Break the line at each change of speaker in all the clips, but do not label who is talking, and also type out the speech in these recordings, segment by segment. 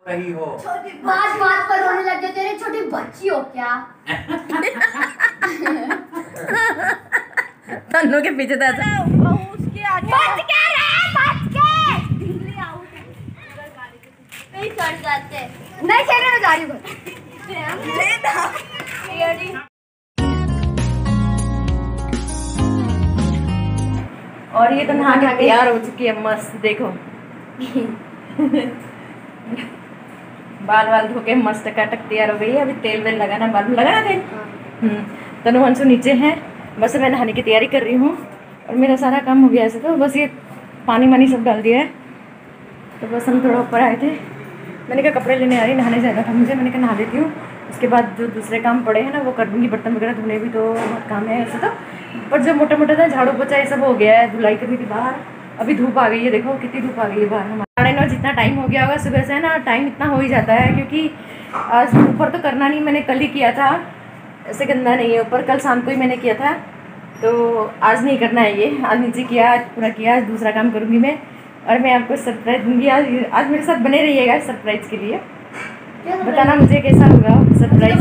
रही हो।
बात बात पर रोने लग जाते, तेरे छोटी बच्ची हो क्या?
तन्नू के पीछे था
उसके आगे बच के रहे, बच के दिल्ली आउट नहीं कर जाते, नहीं खेलने में जा रही हूँ।
और ये तो नहा के तैयार हो चुकी है मस्त, देखो। बाल वाल धो के मस्त कटक तैयार हो गई है। अभी तेल वेल लगाना, बाल में लगाना तेल। तनु अंशु नीचे है, बस मैं नहाने की तैयारी कर रही हूँ और मेरा सारा काम हो गया ऐसे। तो बस ये पानी वानी सब डाल दिया है, तो बस हम थोड़ा ऊपर आए थे। मैंने कहा कपड़े लेने आ रही, नहाने जाना था मुझे, मैंने कहा नहा लेती हूँ, उसके बाद जो दूसरे काम पड़े हैं ना वो कर दूँगी। बर्तन वगैरह धोने भी तो बहुत काम है ऐसे तो, पर जो मोटा मोटा था झाड़ू पोछा ये सब हो गया है। धुलाई करनी थी बाहर, अभी धूप आ गई है, देखो कितनी धूप आ गई है बाहर। हमारे 9 जितना टाइम हो गया होगा सुबह से ना, टाइम इतना हो ही जाता है, क्योंकि आज ऊपर तो करना नहीं, मैंने कल ही किया था, ऐसे गंदा नहीं है ऊपर, कल शाम को ही मैंने किया था, तो आज नहीं करना है ये। आज नीचे किया, आज पूरा किया, आज दूसरा काम करूँगी मैं, और मैं आपको सरप्राइज दूँगी। आज मेरे साथ बने रहिएगा सरप्राइज के लिए, बताना मुझे कैसा होगा सरप्राइज।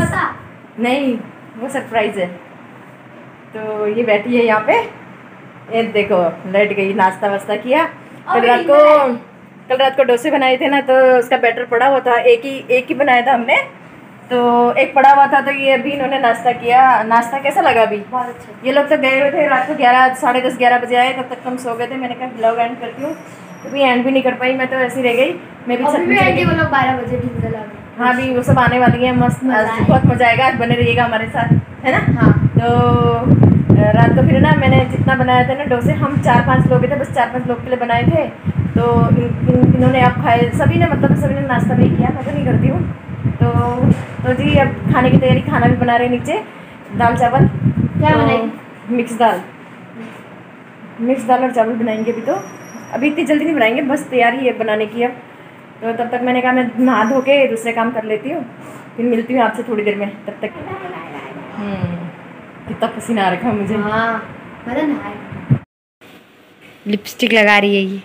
नहीं वो सरप्राइज है। तो ये बैठी है यहाँ पे, ये देखो लेट गई, नाश्ता वास्ता किया। कल रात को डोसे बनाए थे ना, तो उसका बैटर पड़ा हुआ था, एक ही बनाया था हमने, तो एक पड़ा हुआ था, तो ये अभी इन्होंने नाश्ता किया। नाश्ता कैसा लगा अभी?
बहुत अच्छा।
ये लोग तो गए हुए थे रात को 11, साढ़े 10, 11 बजे आए, तब तक हम सो गए थे। मैंने कहा ब्लॉग एंड करती हूँ, कभी एंड भी नहीं कर पाई, मैं तो ऐसी रह गई। मैं भी
वो लोग 12 बजे ढूंढने लगे।
हाँ भी वो सब आने वाली है, मस्त बहुत मजा आएगा, आज बने रहिएगा हमारे साथ, है ना?
हाँ।
तो रात को फिर ना मैंने जितना बनाया था ना डोसे, हम 4-5 लोग थे, बस 4-5 लोग के लिए बनाए थे। तो इन्होंने अब खाए, सभी ने, मतलब सभी ने नाश्ता नहीं किया, मैं तो नहीं करती हूँ। तो जी अब खाने की तैयारी, खाना भी बना रहे नीचे, दाल चावल।
क्या बनाएंगे?
मिक्स दाल और चावल बनाएंगे। अभी इतनी जल्दी नहीं बनाएंगे, बस तैयारी है बनाने की अब। तो तब तक मैंने कहा मैं नहा धो के दूसरे काम कर लेती हूँ, फिर मिलती हूँ आपसे थोड़ी देर में। तब तक कितना पसीना आ रखा मुझे।
हाँ,
लिपस्टिक लगा रही है ये।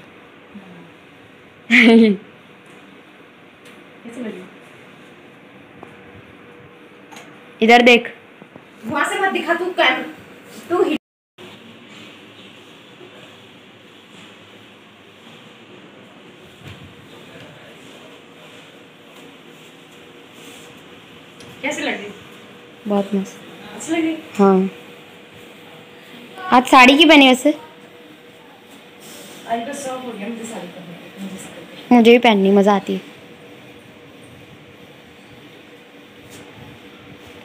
कैसे लगी?
इधर देख,
वहां से मत दिखा, तू कैसे लगी?
बहुत मस्त।
अच्छी लगी?
हाँ। आज साड़ी की पहनी वैसे?
आज तो शौक हो गया मुझे साड़ी पहनने का,
मुझे भी पहननी मजा आती है।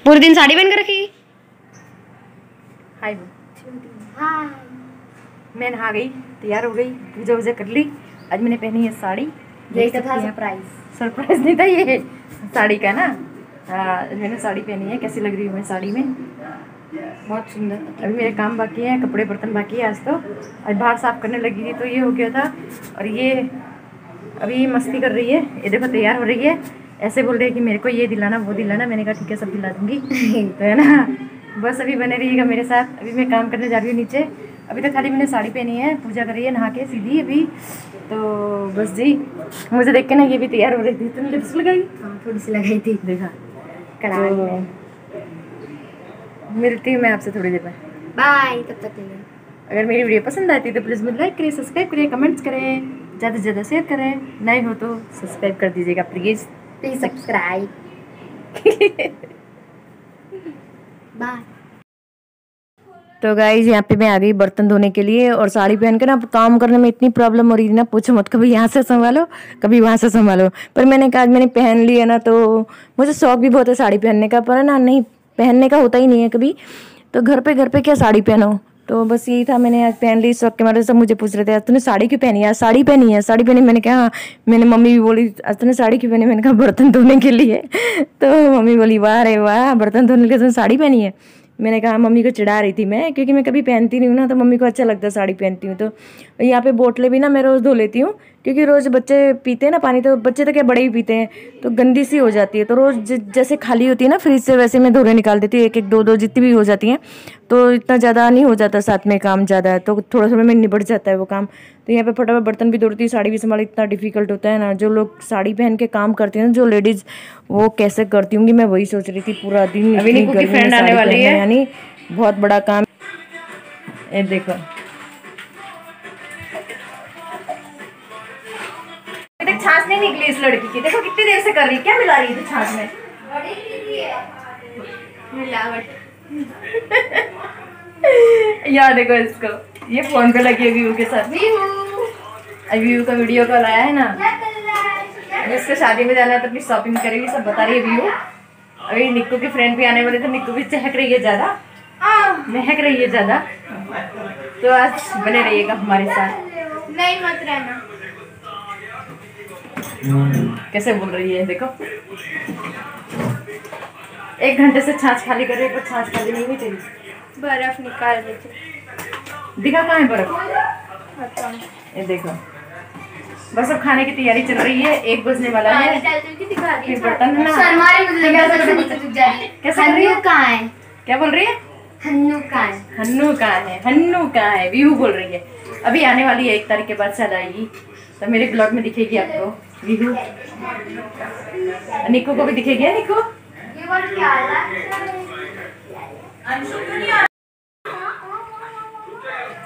पूरे दिन साड़ी पहन कर रखेगी?
हाय मैं नहा गई, तैयार हो गई, पूजा वूजा कर ली। आज मैंने पहनी है साड़ी।
यही तो था
सरप्राइज नहीं था ये, साड़ी का ना। हाँ मैंने साड़ी पहनी है, कैसी लग रही हूँ मैं साड़ी में?
बहुत सुंदर।
अभी मेरे काम बाकी है, कपड़े बर्तन बाकी है। आज तो आज बाहर साफ करने लगी थी, तो ये हो गया था। और ये अभी मस्ती कर रही है, ये देखो तैयार हो रही है, ऐसे बोल रही है कि मेरे को ये दिलाना वो दिलाना। मैंने कहा ठीक है सब दिला दूँगी। तो है ना, बस अभी बने रहिएगा मेरे साथ। अभी मैं काम करने जा रही हूँ नीचे। अभी तक खाली मैंने साड़ी पहनी है, पूजा करी है नहा के सीधी अभी। तो बस जी, मुझे देख के ना ये भी तैयार हो रही थी। तुमने लिपस्टिक लगाई?
हाँ थोड़ी सी लगाई थी।
देखा
कढ़ाई
तो
में।
मिलती हूँ मैं आपसे थोड़ी देर में।
बाय, तब तक के लिए।
अगर मेरी वीडियो पसंद आती है तो प्लीज़ मुझे लाइक करें, सब्सक्राइब करें, कमेंट्स करें, ज़्यादा से ज़्यादा शेयर करें। नए हो तो सब्सक्राइब कर दीजिएगा प्लीज़।
Please subscribe. बाय।
तो गाइज यहाँ पे मैं आ गई बर्तन धोने के लिए, और साड़ी पहन के ना काम करने में इतनी प्रॉब्लम हो रही थी ना, पूछो मत। कभी यहाँ से संभालो, कभी वहाँ से संभालो। पर मैंने कहा आज मैंने पहन ली है ना, तो मुझे शौक भी बहुत है साड़ी पहनने का, पर ना नहीं पहनने का होता ही नहीं है कभी। तो घर पे क्या साड़ी पहनो, तो बस यही था, मैंने आज पहन ली शौक के मारे। सब मुझे पूछ रहे थे आज तूने साड़ी क्यों पहनी है, आज साड़ी पहनी है, साड़ी पहनी। मैंने कहा हाँ। मैंने मम्मी भी बोली आज तूने साड़ी क्यों पहनी, मैंने कहा बर्तन धोने के लिए। तो मम्मी बोली वाह रे वाह, बर्तन धोने के लिए तूने साड़ी पहनी है। मैंने कहा मम्मी को चिढ़ा रही थी मैं, क्योंकि मैं कभी पहनती नहीं हूँ ना, तो मम्मी को अच्छा लगता है साड़ी पहनती हूँ। तो यहाँ पे बोतलें भी ना मैं रोज़ धो लेती हूँ, क्योंकि रोज़ बच्चे पीते हैं ना पानी, तो बच्चे तो क्या बड़े ही पीते हैं, तो गंदी सी हो जाती है। तो रोज़ जैसे खाली होती है ना फ्रिज से, वैसे मैं धोरे निकाल देती हूँ, एक एक दो दो जितनी भी हो जाती हैं। तो इतना ज़्यादा नहीं हो जाता, साथ में काम ज़्यादा है तो थोड़ा थोड़ा में निबट जाता है वो काम। तो यहाँ पे फटाफट बर्तन भी धोती हूँ, साड़ी भी संभाल, इतना डिफिकल्ट होता है ना। जो लोग साड़ी पहन के काम करते हैं, जो लेडीज़, वो कैसे करती होंगी, मैं वही सोच रही थी पूरा दिन।
अभी निक्कू की फ्रेंड आने वाली है,
यानी बहुत बड़ा काम। ये देखो छाछ नहीं निकली इस लड़की की, देखो कितनी देर से कर रही है, क्या मिला रही है छाछ में?
मिलावट।
यार देखो इसको, ये फोन पे लगी है व्यू के साथ। व्यू का वीडियो कॉल आया है ना, इसको शादी में जाना है तो अपनी शॉपिंग करेगी, सब बता रही है व्यू। अभी निक्कू की फ्रेंड भी आने वाले, तो निक्कू भी चहक रही है ज्यादा, महक रही है ज्यादा। तो आज बने रहिएगा हमारे साथ।
नहीं मत रहना।
कैसे बोल रही है देखो, 1 घंटे से छाछ खाली कर रही है, पर छाछ खाली नहीं हुई तेरी।
बर्फ निकाल देते।
दिखा कहाँ है बर्फ? ये देखो, बस अब खाने की तैयारी चल रही है, 1 बजने वाला है। फिर बर्तन ना कैसे कर रही है?
कहाँ है?
क्या बोल रही है?
हन्नू कहाँ है?
हन्नू कहाँ है? हन्नू कहाँ है? व्यू बोल रही है। अभी आने वाली है, 1 तारीख के बाद शायद आएगी, तो मेरे ब्लॉग में दिखेगी आपको व्यू। निक्कू को भी दिखेगी है निक्कू।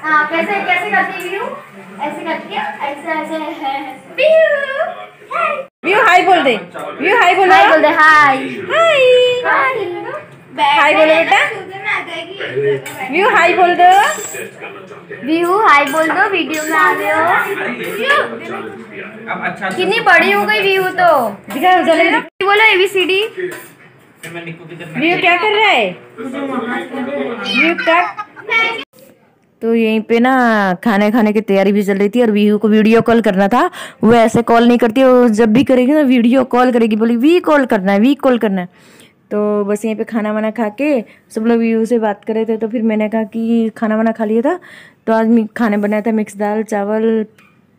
हाँ कैसे कैसे करती व्यू? ऐसे करती है, ऐसे ऐसे
व्यू हाय बोल दे, व्यू हाय बोल
हाय बोल दे। हाय
हाय हाय बोलो बेटा, व्यू हाय बोल दो।
व्यू हाय बोल दो, वीडियो में आ गए हो। कितनी बड़ी हो गई व्यू तो।
दिखा जल्दी
बोलो ABCD।
व्यू क्या कर रहा है? व्यू क्या? तो यहीं पे ना खाने की तैयारी भी चल रही थी, और व्यू को वीडियो कॉल करना था। वो ऐसे कॉल नहीं करती, वो जब भी करेगी ना वीडियो कॉल करेगी, बोली वी कॉल करना है, वी कॉल करना है। तो बस यहीं पे खाना वाना खा के सब लोग व्यू से बात कर रहे थे, तो फिर मैंने कहा कि खाना वाना खा लिया था। तो आज खाने बनाया था मिक्स दाल चावल,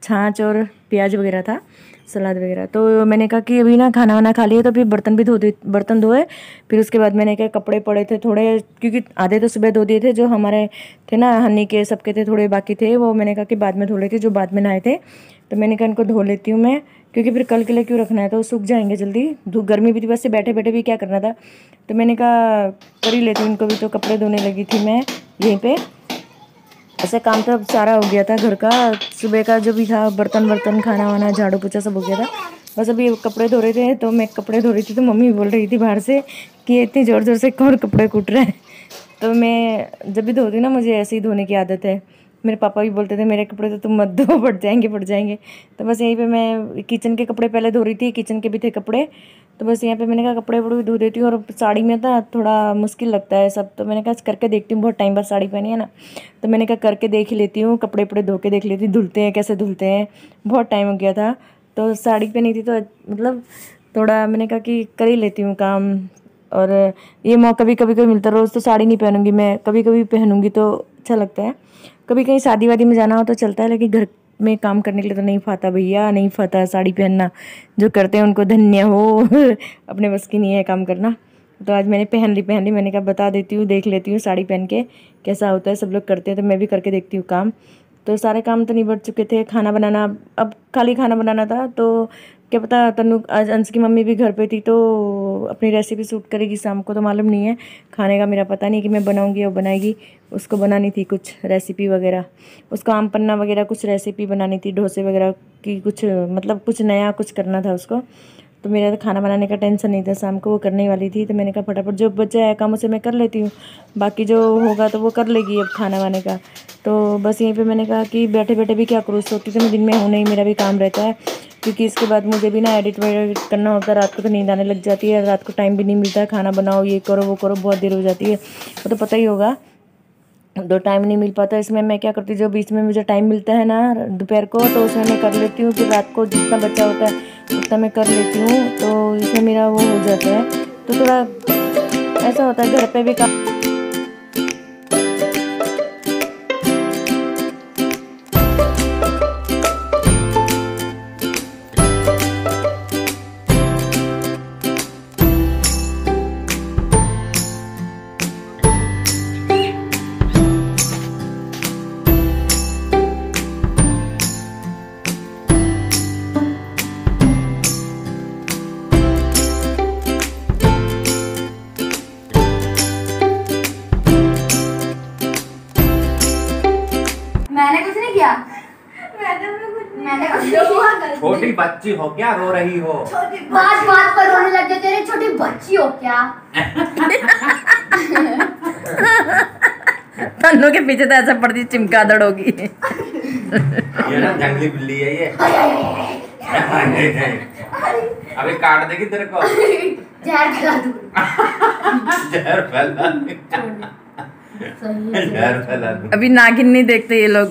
छाछ और प्याज वगैरह था, सलाद वगैरह। तो मैंने कहा कि अभी ना खाना वाना खा लिया, तो फिर बर्तन धोए। फिर उसके बाद मैंने कहा कपड़े पड़े थे थोड़े, क्योंकि आधे तो सुबह धो दिए थे, जो हमारे थे ना हनी के सबके थे, थोड़े बाकी थे, वो मैंने कहा कि बाद में धो लेती, जो बाद में नहाए थे। तो मैंने कहा इनको धो लेती हूँ मैं, क्योंकि फिर कल के लिए क्यों रखना है, तो सूख जाएंगे जल्दी। धूप गर्मी भी थी, बस से बैठे बैठे भी क्या करना था, तो मैंने कहा कर ही लेती हूँ इनको भी। तो कपड़े धोने लगी थी मैं यहीं पे। ऐसे काम तो अब सारा हो गया था घर का, सुबह का जो भी था, बर्तन खाना वाना झाड़ू पोछा सब हो गया था। बस अभी कपड़े धो रहे थे, तो मैं कपड़े धो रही थी, तो मम्मी बोल रही थी बाहर से कि इतनी ज़ोर ज़ोर से कौन कपड़े कूट रहा है। तो मैं जब भी धोती ना, मुझे ऐसे ही धोने की आदत है। मेरे पापा भी बोलते थे मेरे कपड़े तो तुम मत धो, फट जाएंगे। तो बस यहीं पे मैं किचन के कपड़े पहले धो रही थी, किचन के भी थे कपड़े, तो बस यहाँ पे मैंने कहा कपड़े वपड़े भी धो देती हूँ। और साड़ी में था थोड़ा मुश्किल लगता है सब, तो मैंने कहा करके देखती हूँ, बहुत टाइम बाद साड़ी पहनी है ना, तो मैंने कहा करके देख ही लेती हूँ, कपड़े वपड़े धो के देख लेती हूँ, धुलते हैं कैसे धुलते हैं, बहुत टाइम हो गया था। तो साड़ी पहनी थी, तो मतलब थोड़ा मैंने कहा कि कर ही लेती हूँ काम। और ये मौका भी कभी कभी मिलता, रोज़ तो साड़ी नहीं पहनूंगी मैं, कभी कभी पहनूंगी तो अच्छा लगता है। कभी कहीं शादी वादी में जाना हो तो चलता है, लेकिन घर में काम करने के लिए तो नहीं फाता भैया, नहीं फाता साड़ी पहनना। जो करते हैं उनको धन्य हो। अपने बस की नहीं है काम करना। तो आज मैंने पहन ली, मैंने कहा बता देती हूँ, देख लेती हूँ साड़ी पहन के कैसा होता है, सब लोग करते हैं तो मैं भी करके देखती हूँ काम। तो सारे काम तो निबट चुके थे, खाना बनाना अब खाली खाना बनाना था। तो क्या पता तनु आज अंश की मम्मी भी घर पे थी, तो अपनी रेसिपी शूट करेगी शाम को, तो मालूम नहीं है खाने का, मेरा पता नहीं कि मैं बनाऊंगी और बनाएगी। उसको बनानी थी कुछ रेसिपी वगैरह, उसको आम पन्ना वगैरह कुछ रेसिपी बनानी थी, डोसे वगैरह की कुछ, मतलब कुछ नया कुछ करना था उसको। तो मेरा तो खाना बनाने का टेंशन नहीं था, शाम को वो करने वाली थी। तो मैंने कहा फटाफट जो बचा है काम उसे मैं कर लेती हूँ, बाकी जो होगा तो वो कर लेगी अब खाना वाने का। तो बस यहीं पे मैंने कहा कि बैठे बैठे भी क्या करूँ, सोती तो मैं दिन में हूँ नहीं, मेरा भी काम रहता है, क्योंकि इसके बाद मुझे भी ना एडिट वेडिट करना होता है। रात को तो नींद आने लग जाती है, रात को टाइम भी नहीं मिलता है, खाना बनाओ ये करो वो करो, बहुत देर हो जाती है, वो तो पता ही होगा, दो टाइम नहीं मिल पाता। इसमें मैं क्या करती हूँ, जो बीच में मुझे टाइम मिलता है ना दोपहर को, तो उसमें मैं कर लेती हूँ, फिर रात को जितना बचा होता है उतना मैं कर लेती हूँ। तो इसमें मेरा वो हो जाता है, तो थोड़ा ऐसा होता है घर पे भी काम।
छोटी बच्ची हो क्या, रो रही हो?
बात बात पर रोने लग जाते, तेरी छोटी बच्ची हो क्या?
तन्नू के पीछे तो ऐसा पड़ती चिमकादड़ होगी।
ये ना जंगली बिल्ली है ये। अबे काट देगी तेरे को।
जहर खिला दूं।
जहर फैला दूं। जहर फैला दूं।
अभी नागिन नहीं देखते ये लोग।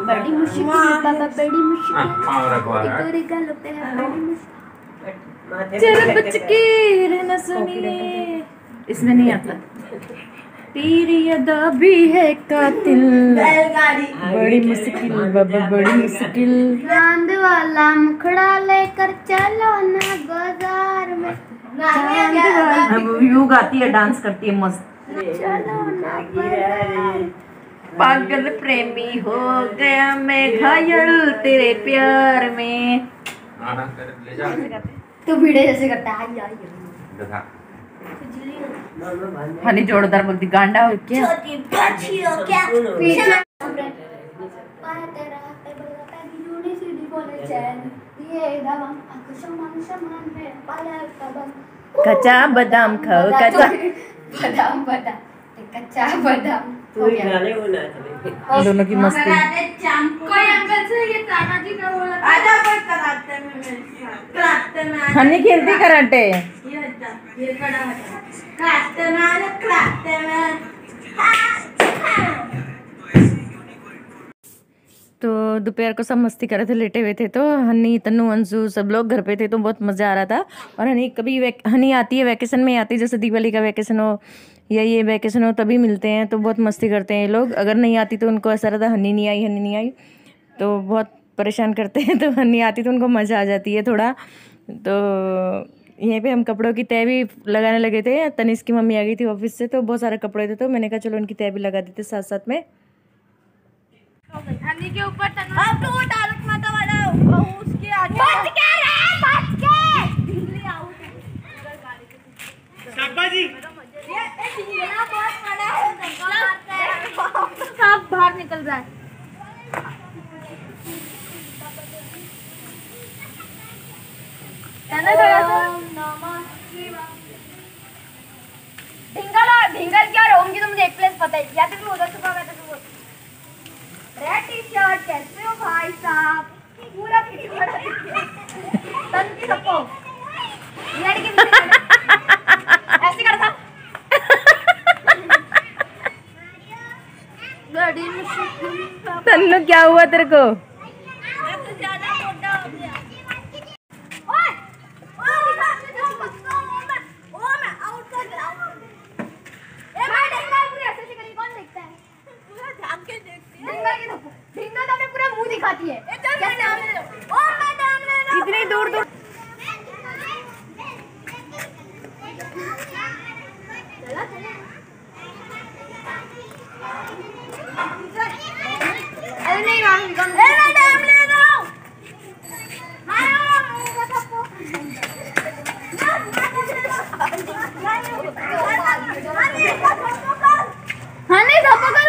बड़ी मुश्किल बाबा, बड़ी मुश्किल।
पाँव रखवा रहा है।
पूरे गल पे है बड़ी मुश्किल।
चल बचकी रहना सुनिए, इसमें नहीं आता। तेरी अदा भी है कातिल, बड़ी मुश्किल बाबा बड़ी मुश्किल।
चांद वाला मुखड़ा लेकर चलो ना बाजार में,
अब यू गाती है, डांस करती है मस्त।
चलो ना बाजार।
पागल प्रेमी हो गया मैं घायल तेरे प्यार में।
ले जा।
तू भिड़े जैसे करता है। आई
दिखा।
हनी जोरदार बोलती, गांडा हो क्या?
छोटी बच्ची हो क्या? पीछे पाया तेरा हाथ बलता की जोड़ी सीधी बोले चैन, ये दबंग आंखों समान में पाया दबंग।
कच्चा बादाम खाओ, कच्चा
बादाम बादाम कच्चा बादाम हो गया।
दोनों की मस्ती।
कोई अंकल से ये तानाजी का बोला आजा कोई कराटे में
हनी खेलती कराटे।
ये कराटे में
तो दोपहर को सब मस्ती कर रहे थे, लेटे हुए थे। तो हनी, तन्नू, अंशु सब लोग घर पे थे, तो बहुत मज़ा आ रहा था। और हनी आती है वैकेशन में आती है, जैसे दिवाली का वैकेशन हो या ये वैकेशन हो तभी मिलते हैं, तो बहुत मस्ती करते हैं ये लोग। अगर नहीं आती तो उनको ऐसा रहता हनी नहीं आई, तो बहुत परेशान करते हैं। तो हनी आती तो उनको मज़ा आ जाती है थोड़ा। तो यहीं पे हम कपड़ों की तय भी लगाने लगे थे। तनिष्क की मम्मी आ गई थी ऑफिस से, तो बहुत सारे कपड़े थे, तो मैंने कहा चलो उनकी तय भी लगा देते साथ साथ में।
हनी के ऊपर अब तो वो तारक माता वाला उसके आगे बच के रे बच के ढींगली आउट है। शाबाश जी, ये ढींगला बहुत बड़ा है, धक्का मारता है, सब बाहर निकल रहा है। ढींगल क्या रहूंगी तो मुझे एक प्लेस पता है, या तो मैं उधर छुपा गया था। रेड टी शर्ट कैसे हो भाई साहब, पूरा किसी बड़ा तन की सबको लड़की ऐसे करता। बड़ी मुश्किल।
तन्नू क्या हुआ तेरे को?
तो ज्यादा मोटा हो गया। ओए ओए मैं आउट कर रहा हूं। ए भाई देखा पूरी ऐसे करी, कौन देखता है? पूरा झांक के देखती है। ढींगल तो हमें पूरा मुंह दिखाती है। कैसे ओ मैडम ने
इतनी दूर दूर
चला अरे नहीं मांग कम ए मैडम ले दो। हां मुंह का थप्पो हनी थप्पो कर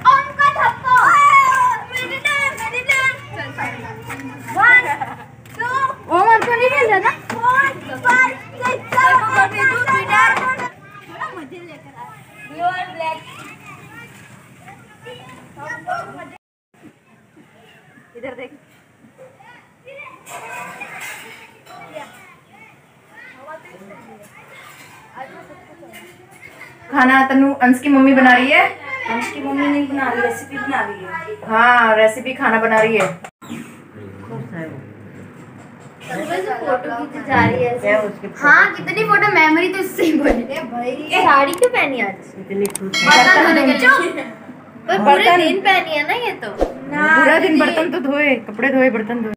उनका थप्पो। वो मन तो नहीं खेल रहा ना।
इधर देख। खाना तन्नू अंश की मम्मी बना रही है।
अंश की मम्मी नहीं बना रही, रेसिपी बना रही है।
हाँ, रेसिपी खाना बना रही है।
फोटो खींची जा रही है। हाँ कितनी फोटो मेमोरी तो इससे ही बनी भाई। साड़ी क्यों पहनी आज? बर्तन धोने के लिए। पर पूरे दिन पहनी है ना ये तो।
पूरा दिन बर्तन तो धोए, कपड़े धोए, बर्तन धोए।